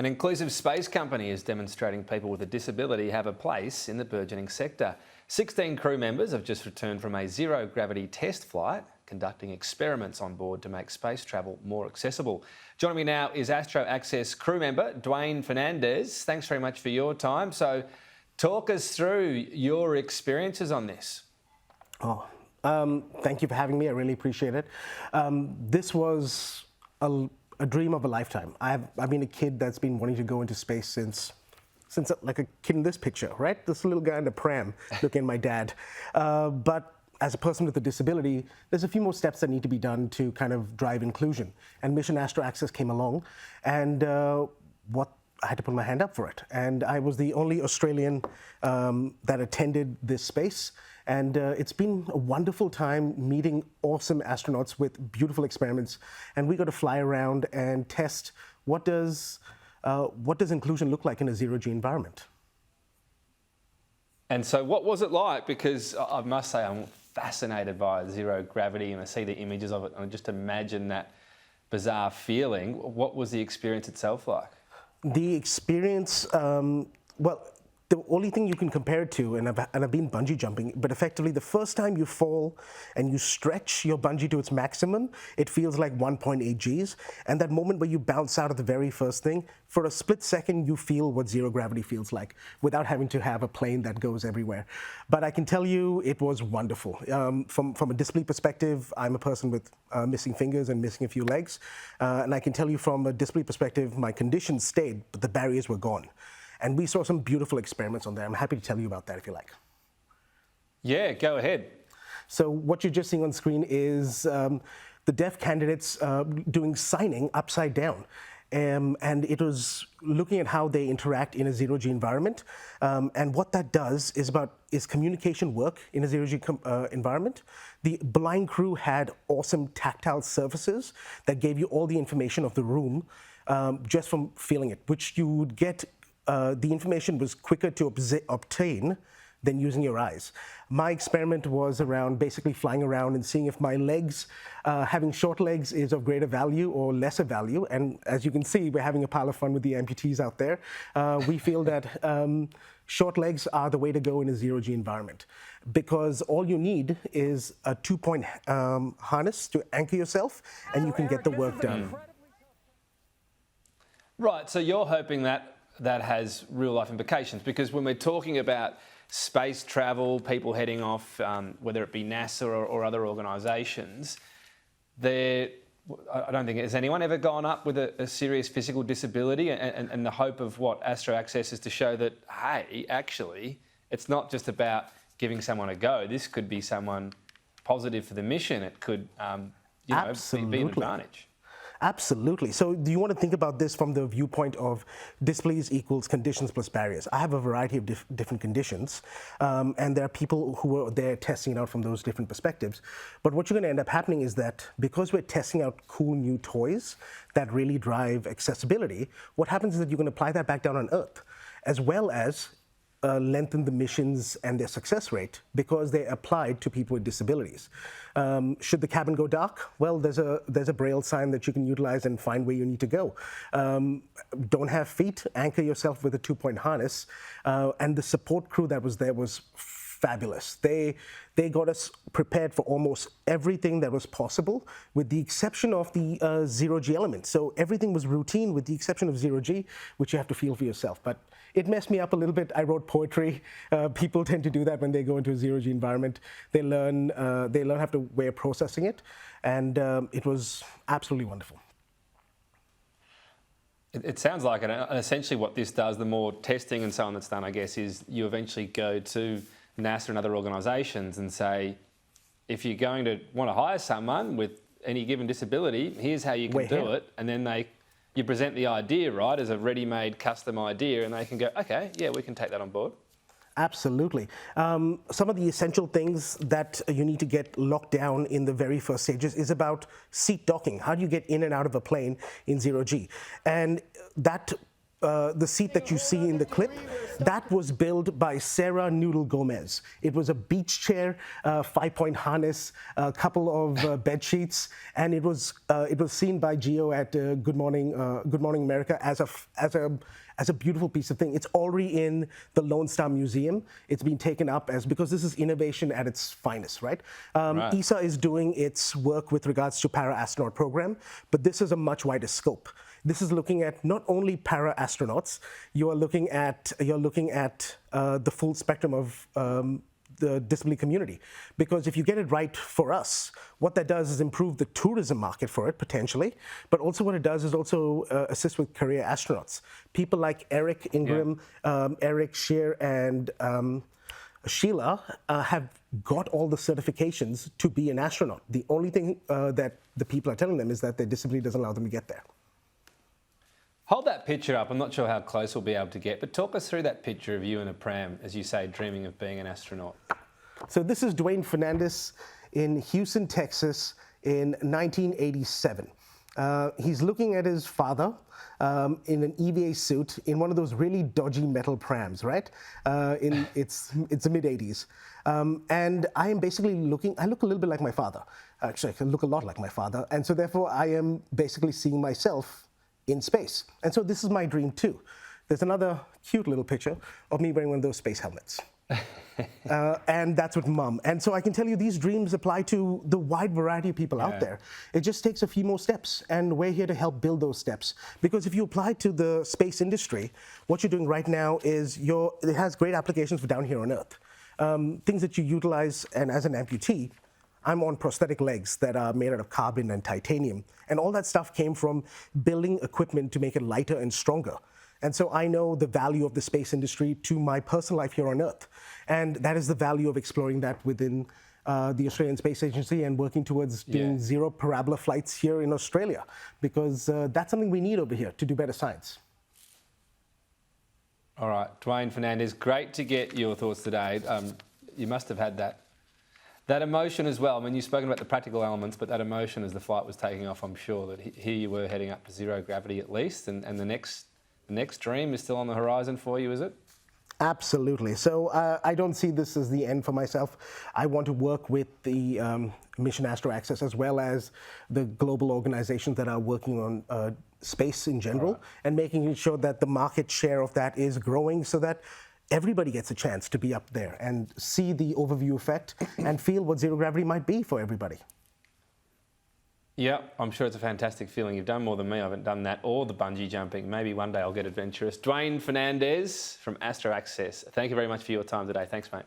An inclusive space company is demonstrating people with a disability have a place in the burgeoning sector. 16 crew members have just returned from a zero-gravity test flight, conducting experiments on board to make space travel more accessible. Joining me now is Astro Access crew member Dwayne Fernandes. Thanks very much for your time. So talk us through your experiences on this. Thank you for having me. I really appreciate it. This was a dream of a lifetime. I've been a kid that's been wanting to go into space since like a kid in this picture, right? This little guy in a pram looking at my dad. But as a person with a disability, there's a few more steps that need to be done to kind of drive inclusion. And Mission Astro Access came along, and I had to put my hand up for it. And I was the only Australian that attended this space. And it's been a wonderful time meeting awesome astronauts with beautiful experiments. And we got to fly around and test what does inclusion look like in a zero-G environment. And so what was it like? Because I must say I'm fascinated by zero gravity, and I see the images of it, and I just imagine that bizarre feeling. What was the experience itself like? The experience, well, the only thing you can compare it to, and I've been bungee jumping, but effectively the first time you fall and you stretch your bungee to its maximum, it feels like 1.8 Gs. And that moment where you bounce out of the very first thing, for a split second you feel what zero gravity feels like without having to have a plane that goes everywhere. But I can tell you it was wonderful. From a disability perspective, I'm a person with missing fingers and missing a few legs. And I can tell you from a disability perspective, my conditions stayed, but the barriers were gone. And we saw some beautiful experiments on there. I'm happy to tell you about that if you like. Yeah, go ahead. So what you're just seeing on screen is the deaf candidates doing signing upside down. And it was looking at how they interact in a zero-G environment. And what that does is communication work in a zero-G environment. The blind crew had awesome tactile surfaces that gave you all the information of the room just from feeling it, which you would get. The information was quicker to obtain than using your eyes. My experiment was around basically flying around and seeing if my legs, having short legs is of greater value or lesser value. And as you can see, we're having a pile of fun with the amputees out there. We feel that short legs are the way to go in a zero-G environment, because all you need is a 2-point harness to anchor yourself, and you can get the work done. Right, so you're hoping that has real life implications, because when we're talking about space travel, people heading off, whether it be NASA or other organisations, I don't think, has anyone ever gone up with a serious physical disability, and the hope of what Astro Access is to show that, hey, actually, it's not just about giving someone a go. This could be someone positive for the mission. It could be an advantage. Absolutely. So do you want to think about this from the viewpoint of disabilities equals conditions plus barriers? I have a variety of different conditions, and there are people who are there testing it out from those different perspectives. But what you're going to end up happening is that because we're testing out cool new toys that really drive accessibility, what happens is that you're going to apply that back down on Earth, as well as lengthen the missions and their success rate because they're applied to people with disabilities. Should the cabin go dark? Well, there's a braille sign that you can utilize and find where you need to go. Don't have feet? Anchor yourself with a 2-point harness. And the support crew that was there was fabulous. They got us prepared for almost everything that was possible, with the exception of the zero-G element. So everything was routine with the exception of zero-G, which you have to feel for yourself. But it messed me up a little bit. I wrote poetry. People tend to do that when they go into a zero-G environment. They learn how to way of processing it, and it was absolutely wonderful. It sounds like it, and essentially what this does, the more testing and so on that's done, I guess, is you eventually go to NASA and other organisations and say, if you're going to want to hire someone with any given disability, here's how you can do it, and then you present the idea, right, as a ready-made custom idea, and they can go, okay, yeah, we can take that on board. Absolutely. Some of the essential things that you need to get locked down in the very first stages is about seat docking. How do you get in and out of a plane in zero-G? And that the seat that you see in the clip, that was built by Sarah Noodle Gomez. It was a beach chair, 5-point harness, a couple of bed sheets, and it was seen by Geo at Good Morning America as a beautiful piece of thing. It's already in the Lone Star Museum. It's been taken up because this is innovation at its finest, right? Right. ESA is doing its work with regards to para-astronaut program, but this is a much wider scope. This is looking at not only para-astronauts, you're looking at the full spectrum of the disability community. Because if you get it right for us, what that does is improve the tourism market for it, potentially, but also what it does is also assist with career astronauts. People like Eric Ingram, Eric Shear, and Sheila have got all the certifications to be an astronaut. The only thing that the people are telling them is that their disability doesn't allow them to get there. Hold that picture up. I'm not sure how close we'll be able to get, but talk us through that picture of you in a pram, as you say, dreaming of being an astronaut. So this is Dwayne Fernandes in Houston, Texas in 1987. He's looking at his father in an EVA suit in one of those really dodgy metal prams, right? It's the mid-'80s. And I am basically I look a little bit like my father. Actually, I look a lot like my father. And so therefore, I am basically seeing myself in space. And so this is my dream too. There's another cute little picture of me wearing one of those space helmets. And that's with Mum. And so I can tell you these dreams apply to the wide variety of people out there. It just takes a few more steps, and we're here to help build those steps. Because if you apply to the space industry, what you're doing right now is it has great applications for down here on Earth. Things that you utilize, and as an amputee, I'm on prosthetic legs that are made out of carbon and titanium. And all that stuff came from building equipment to make it lighter and stronger. And so I know the value of the space industry to my personal life here on Earth. And that is the value of exploring that within the Australian Space Agency and working towards doing zero parabola flights here in Australia. Because that's something we need over here to do better science. All right, Dwayne Fernandes, great to get your thoughts today. You must have had that emotion as well. I mean, you've spoken about the practical elements, but that emotion as the flight was taking off, I'm sure that here you were heading up to zero gravity at least, and the next dream is still on the horizon for you, is it? Absolutely. So I don't see this as the end for myself. I want to work with the Mission Astro Access as well as the global organizations that are working on space in general, and making sure that the market share of that is growing so that everybody gets a chance to be up there and see the overview effect and feel what zero gravity might be for everybody. Yeah, I'm sure it's a fantastic feeling. You've done more than me. I haven't done that or the bungee jumping. Maybe one day I'll get adventurous. Dwayne Fernandes from Astro Access. Thank you very much for your time today. Thanks, mate.